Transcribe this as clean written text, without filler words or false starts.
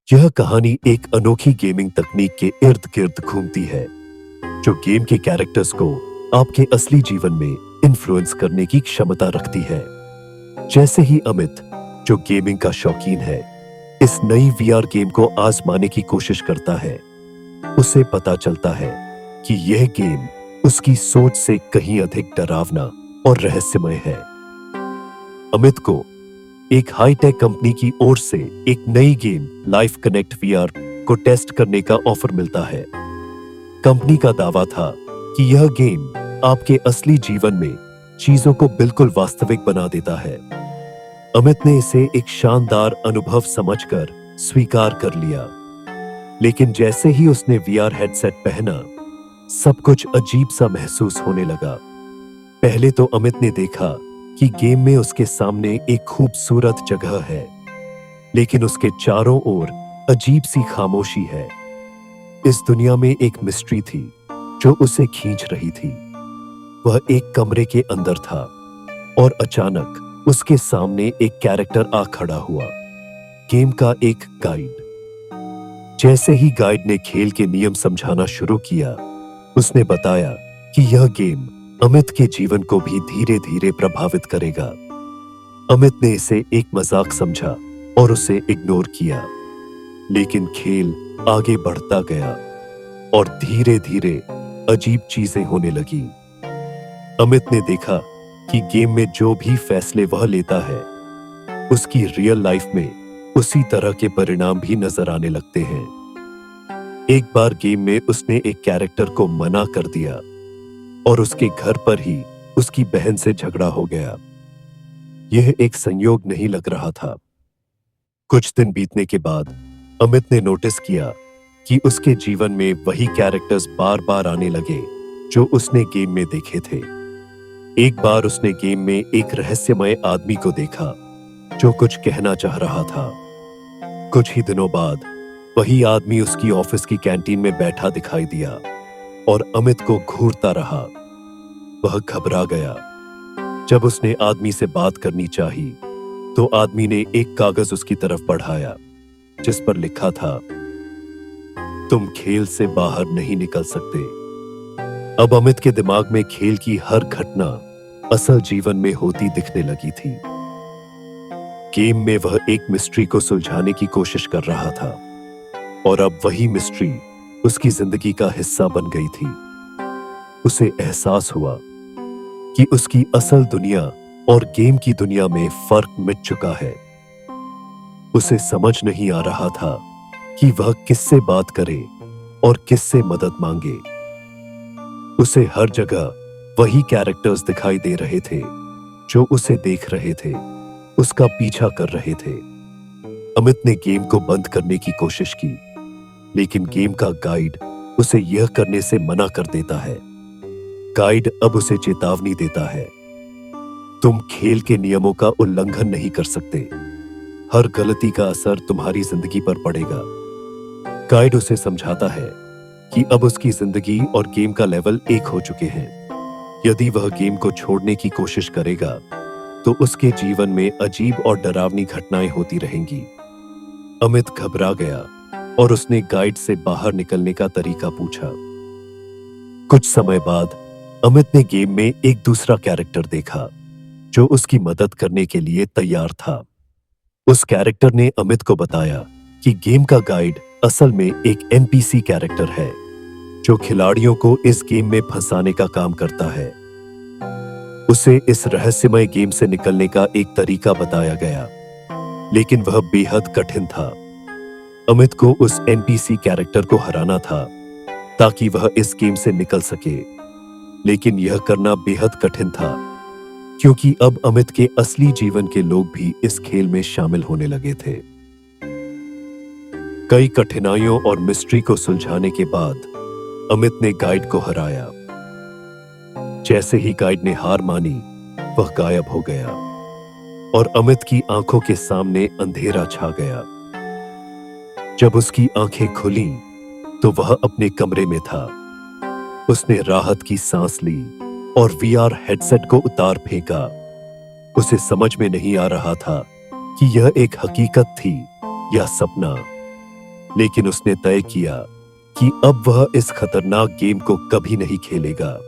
यह कहानी एक अनोखी गेमिंग तकनीक के इर्द गिर्द घूमती है जो गेम के कैरेक्टर्स को आपके असली जीवन में इन्फ्लुएंस करने की क्षमता रखती है। जैसे ही अमित, जो गेमिंग का शौकीन है, इस नई वीआर गेम को आजमाने की कोशिश करता है, उसे पता चलता है कि यह गेम उसकी सोच से कहीं अधिक डरावना और रहस्यमय है। अमित को एक हाईटेक कंपनी की ओर से एक नई गेम लाइफ कनेक्ट वीआर को टेस्ट करने का ऑफर मिलता है। कंपनी का दावा था कि यह गेम आपके असली जीवन में चीजों को बिल्कुल वास्तविक बना देता है। अमित ने इसे एक शानदार अनुभव समझकर स्वीकार कर लिया, लेकिन जैसे ही उसने वीआर हेडसेट पहना, सब कुछ अजीब सा महसूस होने लगा। पहले तो अमित ने देखा कि गेम में उसके सामने एक खूबसूरत जगह है, लेकिन उसके चारों ओर अजीब सी खामोशी है। इस दुनिया में एक मिस्ट्री थी जो उसे खींच रही थी। वह एक कमरे के अंदर था और अचानक उसके सामने एक कैरेक्टर आ खड़ा हुआ, गेम का एक गाइड। जैसे ही गाइड ने खेल के नियम समझाना शुरू किया, उसने बताया कि यह गेम अमित के जीवन को भी धीरे धीरे प्रभावित करेगा। अमित ने इसे एक मजाक समझा और उसे इग्नोर किया, लेकिन खेल आगे बढ़ता गया और धीरे धीरे अजीब चीजें होने लगी। अमित ने देखा कि गेम में जो भी फैसले वह लेता है, उसकी रियल लाइफ में उसी तरह के परिणाम भी नजर आने लगते हैं। एक बार गेम में उसने एक कैरेक्टर को मना कर दिया और उसके घर पर ही उसकी बहन से झगड़ा हो गया। यह एक संयोग नहीं लग रहा था। कुछ दिन बीतने के बाद अमित ने नोटिस किया कि उसके जीवन में वही कैरेक्टर्स बार बार आने लगे जो उसने गेम में देखे थे। एक बार उसने गेम में एक रहस्यमय आदमी को देखा जो कुछ कहना चाह रहा था। कुछ ही दिनों बाद वही आदमी उसकी ऑफिस की कैंटीन में बैठा दिखाई दिया और अमित को घूरता रहा। वह घबरा गया। जब उसने आदमी से बात करनी चाही, तो आदमी ने एक कागज उसकी तरफ बढ़ाया जिस पर लिखा था, तुम खेल से बाहर नहीं निकल सकते। अब अमित के दिमाग में खेल की हर घटना असल जीवन में होती दिखने लगी थी। गेम में वह एक मिस्ट्री को सुलझाने की कोशिश कर रहा था और अब वही मिस्ट्री उसकी जिंदगी का हिस्सा बन गई थी। उसे एहसास हुआ कि उसकी असल दुनिया और गेम की दुनिया में फर्क मिट चुका है। उसे समझ नहीं आ रहा था कि वह किससे बात करे और किससे मदद मांगे। उसे हर जगह वही कैरेक्टर्स दिखाई दे रहे थे जो उसे देख रहे थे, उसका पीछा कर रहे थे। अमित ने गेम को बंद करने की कोशिश की, लेकिन गेम का गाइड उसे यह करने से मना कर देता है। गाइड अब उसे चेतावनी देता है, तुम खेल के नियमों का उल्लंघन नहीं कर सकते। हर गलती का असर तुम्हारी जिंदगी पर पड़ेगा। गाइड उसे समझाता है कि अब उसकी जिंदगी और गेम का लेवल एक हो चुके हैं। यदि वह गेम को छोड़ने की कोशिश करेगा तो उसके जीवन में अजीब और डरावनी घटनाएं होती रहेंगी। अमित घबरा गया और उसने गाइड से बाहर निकलने का तरीका पूछा। कुछ समय बाद अमित ने गेम में एक दूसरा कैरेक्टर देखा जो उसकी मदद करने के लिए तैयार था। उस कैरेक्टर ने अमित को बताया कि गेम का गाइड असल में एक एनपीसी कैरेक्टर है जो खिलाड़ियों को इस गेम में फंसाने का काम करता है। उसे इस रहस्यमय गेम से निकलने का एक तरीका बताया गया, लेकिन वह बेहद कठिन था। अमित को उस एनपीसी कैरेक्टर को हराना था ताकि वह इस गेम से निकल सके, लेकिन यह करना बेहद कठिन था क्योंकि अब अमित के असली जीवन के लोग भी इस खेल में शामिल होने लगे थे। कई कठिनाइयों और मिस्ट्री को सुलझाने के बाद अमित ने गाइड को हराया। जैसे ही गाइड ने हार मानी, वह गायब हो गया और अमित की आंखों के सामने अंधेरा छा गया। जब उसकी आंखें खुली तो वह अपने कमरे में था। उसने राहत की सांस ली और वीआर हेडसेट को उतार फेंका। उसे समझ में नहीं आ रहा था कि यह एक हकीकत थी या सपना। लेकिन उसने तय किया कि अब वह इस खतरनाक गेम को कभी नहीं खेलेगा।